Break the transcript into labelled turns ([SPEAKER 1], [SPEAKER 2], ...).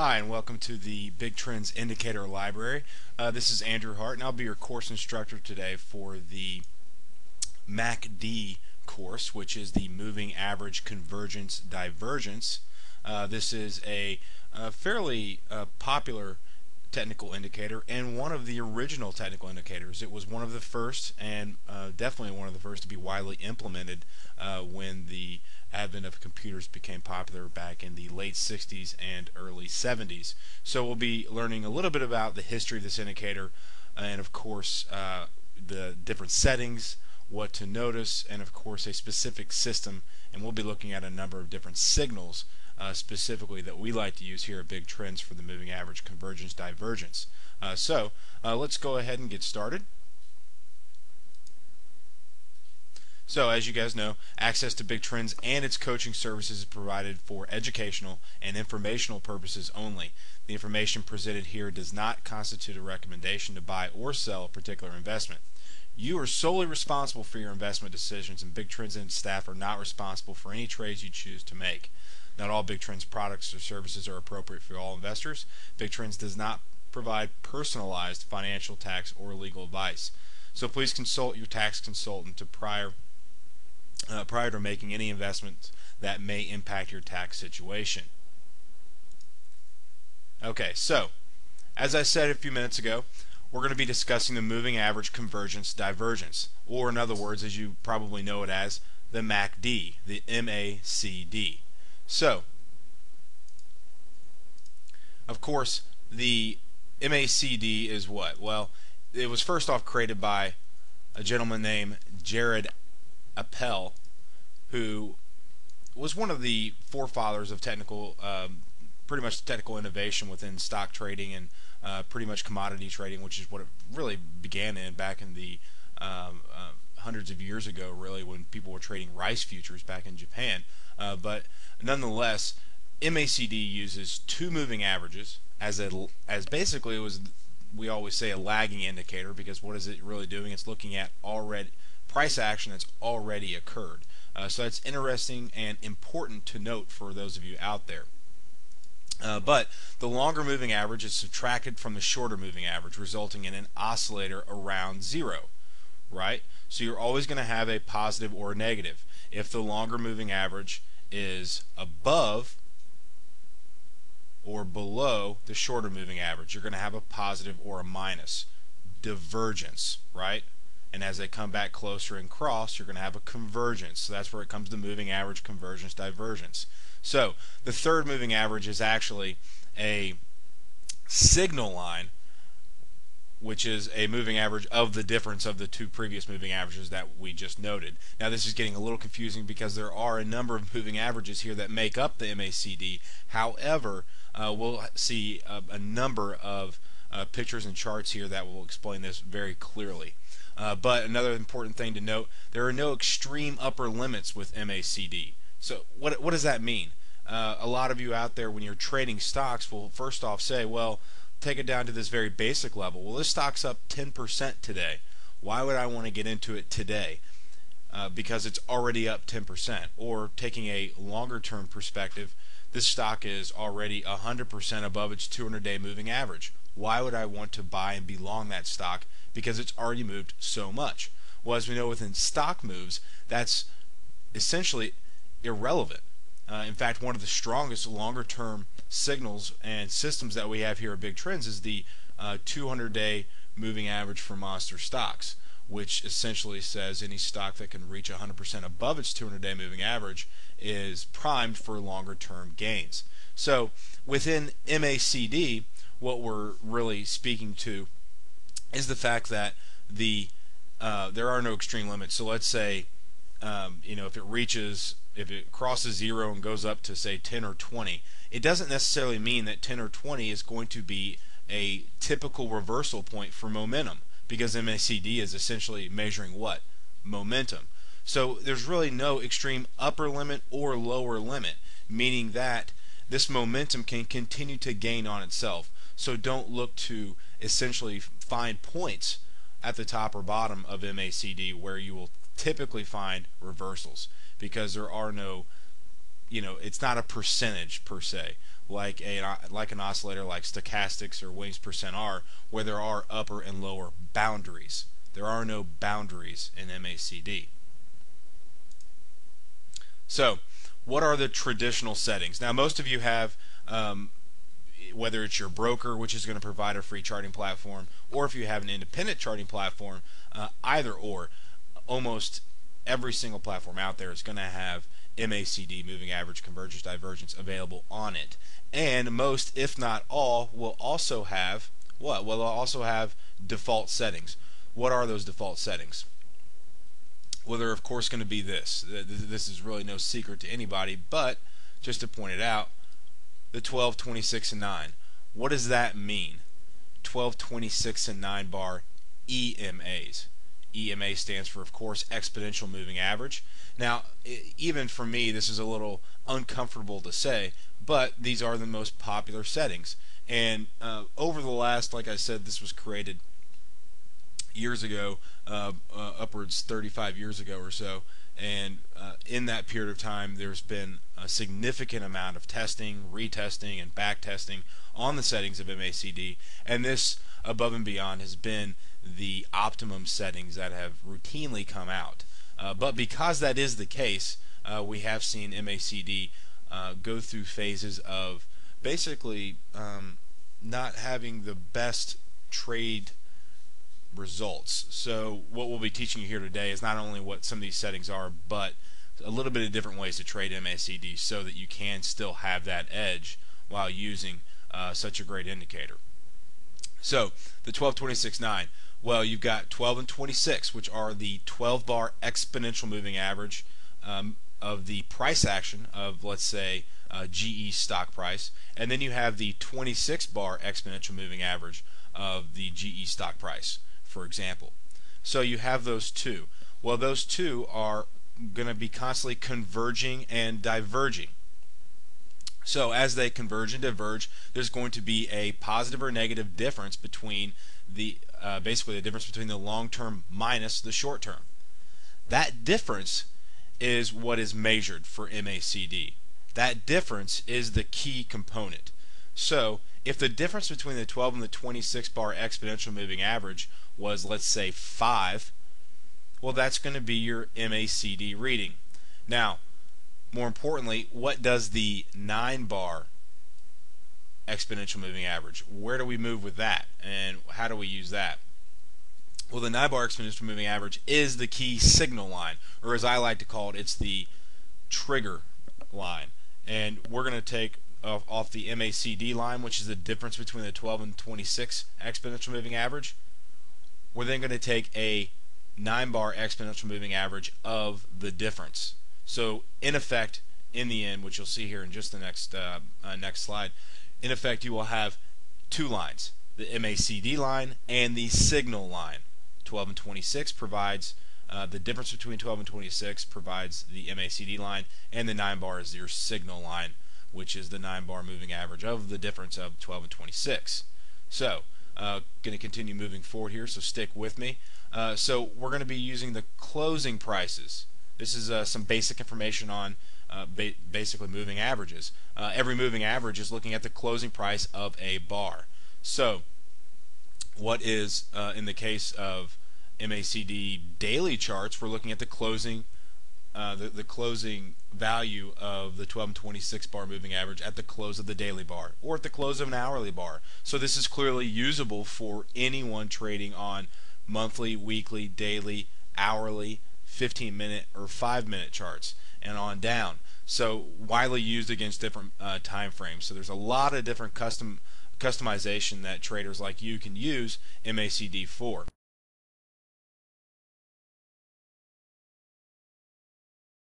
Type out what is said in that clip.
[SPEAKER 1] Hi, and welcome to the Big Trends Indicator Library. This is Andrew Hart, and I'll be your course instructor today for the MACD course, which is the Moving Average Convergence Divergence. This is a fairly popular technical indicator and one of the original technical indicators. It was one of the first and definitely one of the first to be widely implemented when the advent of computers became popular back in the late 60s and early 70s. So we'll be learning a little bit about the history of this indicator and of course the different settings, what to notice, and of course a specific system, and we'll be looking at a number of different signals specifically that we like to use here at Big Trends for the moving average convergence divergence. So let's go ahead and get started. So as you guys know, access to Big Trends and its coaching services is provided for educational and informational purposes only. The information presented here does not constitute a recommendation to buy or sell a particular investment. You are solely responsible for your investment decisions, and Big Trends and staff are not responsible for any trades you choose to make. Not all Big Trends products or services are appropriate for all investors. Big Trends does not provide personalized financial, tax, or legal advice. So please consult your tax consultant prior to making any investments that may impact your tax situation. Okay, so as I said a few minutes ago, we're going to be discussing the moving average convergence divergence, or in other words, as you probably know it as, the MACD, the MACD. So, of course, the MACD is what? Well, it was first off created by a gentleman named Jared Appel, who was one of the forefathers of pretty much technical innovation within stock trading and pretty much commodity trading, which is what it really began in back in the hundreds of years ago, really, when people were trading rice futures back in Japan. But nonetheless, MACD uses two moving averages as basically we always say a lagging indicator, because what is it really doing? It's looking at already price action that's already occurred. So that's interesting and important to note for those of you out there. But the longer moving average is subtracted from the shorter moving average, resulting in an oscillator around zero, right? So you're always going to have a positive or a negative. If the longer moving average is above or below the shorter moving average, you're going to have a positive or a minus. Divergence, right? And as they come back closer and cross, you're going to have a convergence. So that's where it comes to moving average, convergence, divergence. So the third moving average is actually a signal line, which is a moving average of the difference of the two previous moving averages that we just noted. Now this is getting a little confusing because there are a number of moving averages here that make up the MACD. However, we'll see a number of pictures and charts here that will explain this very clearly. But another important thing to note, there are no extreme upper limits with MACD. So what does that mean? A lot of you out there, when you're trading stocks, will first off say, well, take it down to this very basic level. Well, this stock's up 10% today. Why would I want to get into it today? Because it's already up 10%. Or taking a longer term perspective, this stock is already 100% above its 200-day moving average. Why would I want to buy and be long that stock? Because it's already moved so much. Well, as we know within stock moves, that's essentially irrelevant. In fact, one of the strongest longer-term signals and systems that we have here at Big Trends is the 200-day moving average for monster stocks, which essentially says any stock that can reach 100% above its 200-day moving average is primed for longer-term gains. So within MACD, what we're really speaking to is the fact that there are no extreme limits. So let's say if it crosses zero and goes up to say 10 or 20, it doesn't necessarily mean that 10 or 20 is going to be a typical reversal point for momentum, because MACD is essentially measuring what? Momentum. So there's really no extreme upper limit or lower limit, meaning that this momentum can continue to gain on itself. So don't look to essentially find points at the top or bottom of MACD where you will typically find reversals, because there are no it's not a percentage per se, like an oscillator like stochastics or Williams percent R, where there are upper and lower boundaries. There are no boundaries in MACD. So, what are the traditional settings? Now, most of you have, whether it's your broker, which is going to provide a free charting platform, or if you have an independent charting platform, either or, almost every single platform out there is going to have MACD, moving average convergence divergence, available on it. And most, if not all, will also have what? Well, they'll also have default settings. What are those default settings? Well, they're of course going to be this. This is really no secret to anybody, but just to point it out, the 12, 26, and 9. What does that mean? 12, 26, and 9 bar EMAs. EMA stands for, of course, exponential moving average. Now, even for me, this is a little uncomfortable to say, but these are the most popular settings. And over the last, like I said, this was created years ago, upwards 35 years ago or so, and in that period of time there's been a significant amount of testing, retesting, and back testing on the settings of MACD, and this above and beyond has been the optimum settings that have routinely come out. But because that is the case, we have seen MACD go through phases of basically not having the best trade results. So what we'll be teaching you here today is not only what some of these settings are, but a little bit of different ways to trade MACD so that you can still have that edge while using such a great indicator. So the 12, 26, 9. Well, you've got 12 and 26, which are the 12 bar exponential moving average of the price action of, let's say, GE stock price, and then you have the 26 bar exponential moving average of the GE stock price, for example. So you have those two. Well, those two are going to be constantly converging and diverging. So as they converge and diverge, there's going to be a positive or negative difference between the basically the difference between the long term minus the short term. That difference is what is measured for MACD. That difference is the key component. So if the difference between the 12 and the 26 bar exponential moving average was, let's say, 5, well, that's going to be your MACD reading. Now, more importantly, what does the 9 bar exponential moving average? Where do we move with that, and how do we use that? Well, the 9 bar exponential moving average is the key signal line, or as I like to call it, it's the trigger line. And we're going to take off the MACD line, which is the difference between the 12 and 26 exponential moving average. We're then going to take a 9 bar exponential moving average of the difference. So in effect, in the end, which you'll see here in just the next slide, in effect you will have two lines, the MACD line and the signal line. 12 and 26 provides the difference between 12 and 26 provides the MACD line, and the 9 bar is your signal line, which is the 9 bar moving average of the difference of 12 and 26. So going to continue moving forward here, so stick with me. So we're going to be using the closing prices. This is some basic information on basically moving averages. Every moving average is looking at the closing price of a bar. So what is, in the case of MACD daily charts, we're looking at the closing the closing value of the 12 and 26 bar moving average at the close of the daily bar or at the close of an hourly bar. So this is clearly usable for anyone trading on monthly, weekly, daily, hourly, 15-minute or 5-minute charts and on down. So widely used against different time frames. So there's a lot of different customization that traders like you can use MACD for.